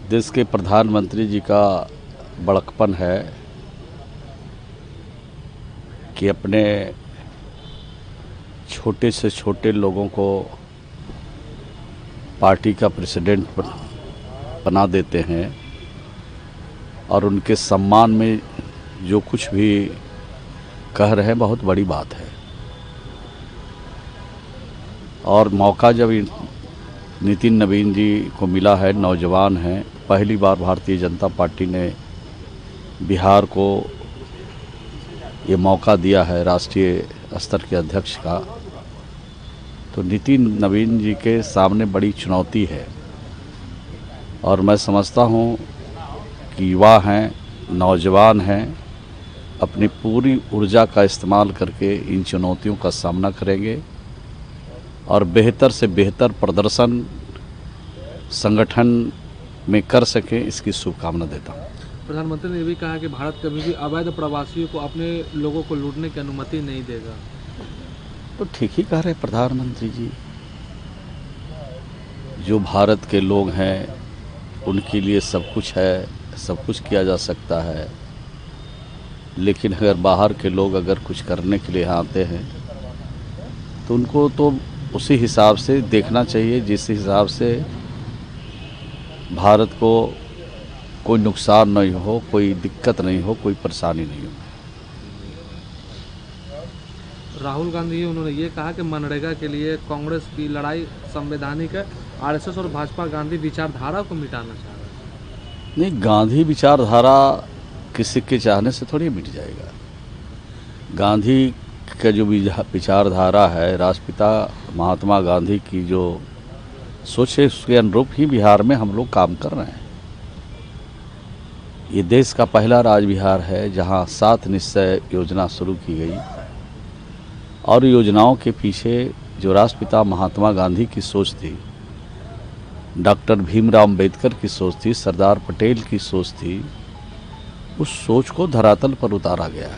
देश के प्रधानमंत्री जी का बड़कपन है कि अपने छोटे से छोटे लोगों को पार्टी का प्रेसिडेंट बना देते हैं और उनके सम्मान में जो कुछ भी कह रहे हैं बहुत बड़ी बात है। और मौका जब नितिन नवीन जी को मिला है, नौजवान हैं, पहली बार भारतीय जनता पार्टी ने बिहार को ये मौका दिया है राष्ट्रीय स्तर के अध्यक्ष का, तो नितिन नवीन जी के सामने बड़ी चुनौती है। और मैं समझता हूँ कि युवा हैं, नौजवान हैं, अपनी पूरी ऊर्जा का इस्तेमाल करके इन चुनौतियों का सामना करेंगे और बेहतर से बेहतर प्रदर्शन संगठन में कर सकें, इसकी शुभकामना देता हूँ। प्रधानमंत्री ने भी कहा कि भारत कभी भी अवैध प्रवासियों को अपने लोगों को लूटने की अनुमति नहीं देगा। तो ठीक ही कह रहे प्रधानमंत्री जी। जो भारत के लोग हैं उनके लिए सब कुछ है, सब कुछ किया जा सकता है, लेकिन अगर बाहर के लोग अगर कुछ करने के लिए आते हैं तो उनको तो उसी हिसाब से देखना चाहिए जिस हिसाब से भारत को कोई नुकसान नहीं हो, कोई दिक्कत नहीं हो, कोई परेशानी नहीं हो। राहुल गांधी उन्होंने ये कहा कि मनरेगा के लिए कांग्रेस की लड़ाई संवैधानिक है, आरएसएस और भाजपा गांधी विचारधारा को मिटाना चाह रहे हैं। नहीं, गांधी विचारधारा किसी के चाहने से थोड़ी मिट जाएगा। गांधी का जो विचारधारा है, राष्ट्रपिता महात्मा गांधी की जो सोच है, उसके अनुरूप ही बिहार में हम लोग काम कर रहे हैं। ये देश का पहला राज्य बिहार है जहां 7 निश्चय योजना शुरू की गई और योजनाओं के पीछे जो राष्ट्रपिता महात्मा गांधी की सोच थी, डॉक्टर भीमराव अम्बेडकर की सोच थी, सरदार पटेल की सोच थी, उस सोच को धरातल पर उतारा गया।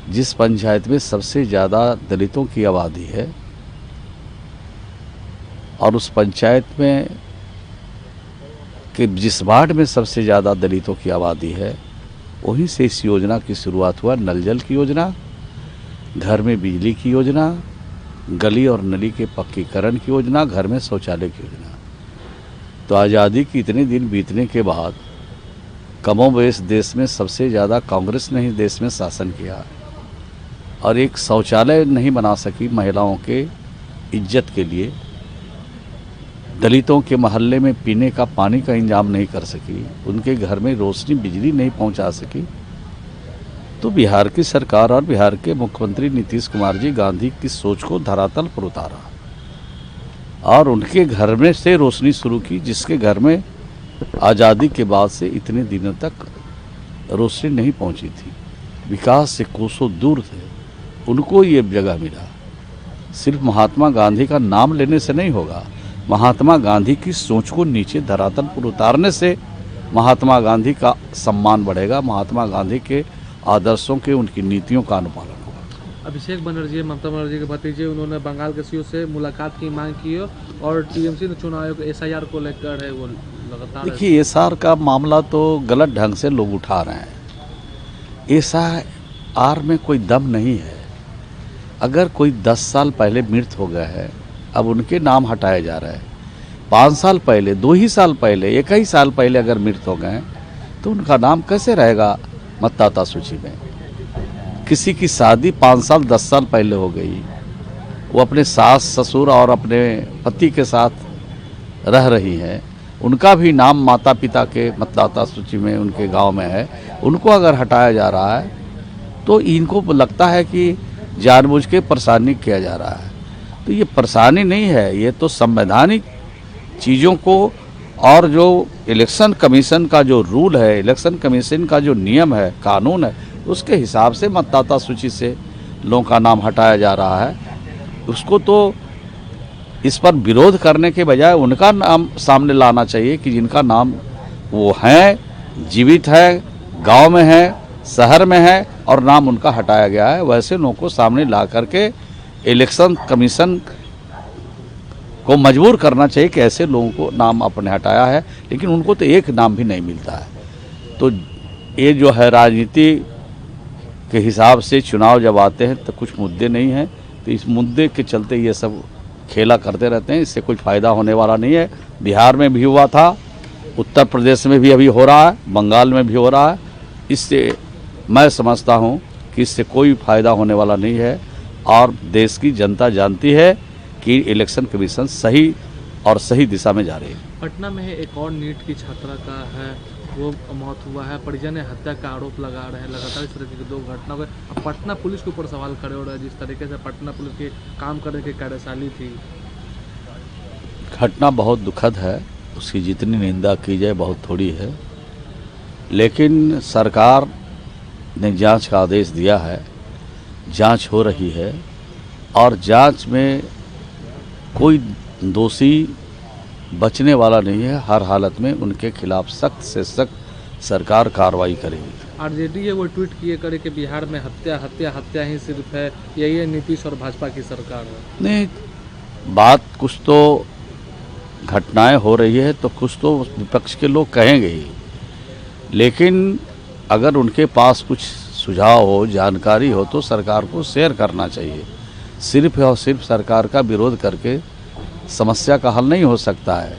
जिस पंचायत में सबसे ज़्यादा दलितों की आबादी है और उस पंचायत में कि जिस वार्ड में सबसे ज़्यादा दलितों की आबादी है, वहीं से इस योजना की शुरुआत हुआ। नल जल की योजना, घर में बिजली की योजना, गली और नली के पक्कीकरण की योजना, घर में शौचालय की योजना। तो आज़ादी के इतने दिन बीतने के बाद कमोबेश देश में सबसे ज़्यादा कांग्रेस ने ही देश में शासन किया और एक शौचालय नहीं बना सकी महिलाओं के इज्जत के लिए, दलितों के मोहल्ले में पीने का पानी का इंतजाम नहीं कर सकी, उनके घर में रोशनी बिजली नहीं पहुंचा सकी। तो बिहार की सरकार और बिहार के मुख्यमंत्री नीतीश कुमार जी गांधी की सोच को धरातल पर उतारा और उनके घर में से रोशनी शुरू की, जिसके घर में आज़ादी के बाद से इतने दिनों तक रोशनी नहीं पहुंची थी, विकास से कोसों दूर थे, उनको ये जगह मिला। सिर्फ महात्मा गांधी का नाम लेने से नहीं होगा, महात्मा गांधी की सोच को नीचे धरातल पर उतारने से महात्मा गांधी का सम्मान बढ़ेगा, महात्मा गांधी के आदर्शों के, उनकी नीतियों का अनुपालन होगा। अभिषेक बनर्जी, ममता बनर्जी के भतीजे, उन्होंने बंगाल के सीओ से मुलाकात की मांग की और टीएमसी चुनाव आयोग एसआईआर को लेकर है वो लगातार। देखिए, एसआर का मामला तो गलत ढंग से लोग उठा रहे हैं। एसआईआर में कोई दम नहीं है। अगर कोई 10 साल पहले मृत हो गया है, अब उनके नाम हटाए जा रहे हैं। 5 साल पहले, 2 ही साल पहले, 1 ही साल पहले अगर मृत हो गए तो उनका नाम कैसे रहेगा मतदाता सूची में? किसी की शादी 5 साल 10 साल पहले हो गई, वो अपने सास ससुर और अपने पति के साथ रह रही हैं, उनका भी नाम माता पिता के मतदाता सूची में उनके गांव में है, उनको अगर हटाया जा रहा है तो इनको लगता है कि जानबूझ के परेशानी किया जा रहा है। तो ये परेशानी नहीं है, ये तो संवैधानिक चीज़ों को और जो इलेक्शन कमीशन का जो रूल है, इलेक्शन कमीशन का जो नियम है, कानून है, उसके हिसाब से मतदाता सूची से लोगों का नाम हटाया जा रहा है। उसको तो इस पर विरोध करने के बजाय उनका नाम सामने लाना चाहिए कि जिनका नाम वो हैं, जीवित है, गांव में है, शहर में है और नाम उनका हटाया गया है। वैसे लोगों को सामने ला करके इलेक्शन कमीशन को मजबूर करना चाहिए कि ऐसे लोगों को नाम अपने हटाया है, लेकिन उनको तो एक नाम भी नहीं मिलता है। तो ये जो है राजनीति के हिसाब से चुनाव जब आते हैं तो कुछ मुद्दे नहीं हैं, तो इस मुद्दे के चलते ये सब खेला करते रहते हैं। इससे कुछ फ़ायदा होने वाला नहीं है। बिहार में भी हुआ था, उत्तर प्रदेश में भी अभी हो रहा है, बंगाल में भी हो रहा है। इससे मैं समझता हूँ कि इससे कोई फ़ायदा होने वाला नहीं है और देश की जनता जानती है कि इलेक्शन कमीशन सही और सही दिशा में जा रही है। पटना में एक और नीट की छात्रा का है वो मौत हुआ है, परिजन ने हत्या का आरोप लगा रहे हैं। लगातार इस तरह की 2 घटना हुए। अब पटना पुलिस के ऊपर सवाल खड़े हो रहे हैं, जिस तरीके से पटना पुलिस के काम करने की कार्यशैली थी। घटना बहुत दुखद है, उसकी जितनी निंदा की जाए बहुत थोड़ी है, लेकिन सरकार ने जांच का आदेश दिया है, जांच हो रही है और जांच में कोई दोषी बचने वाला नहीं है। हर हालत में उनके खिलाफ सख्त से सख्त सरकार कार्रवाई करेगी। आरजेडी ये वो ट्वीट किए करे कि बिहार में हत्या हत्या हत्या ही सिर्फ है, यही है नीतीश और भाजपा की सरकार है। नहीं, बात कुछ तो घटनाएं हो रही है तो कुछ तो विपक्ष के लोग कहेंगे ही, लेकिन अगर उनके पास कुछ सुझाव हो, जानकारी हो तो सरकार को शेयर करना चाहिए। सिर्फ और सिर्फ सरकार का विरोध करके समस्या का हल नहीं हो सकता है।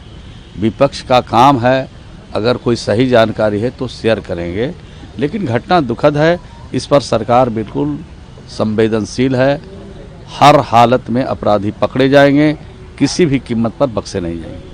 विपक्ष का काम है, अगर कोई सही जानकारी है तो शेयर करेंगे, लेकिन घटना दुखद है, इस पर सरकार बिल्कुल संवेदनशील है। हर हालत में अपराधी पकड़े जाएंगे, किसी भी कीमत पर बख्शे नहीं जाएंगे।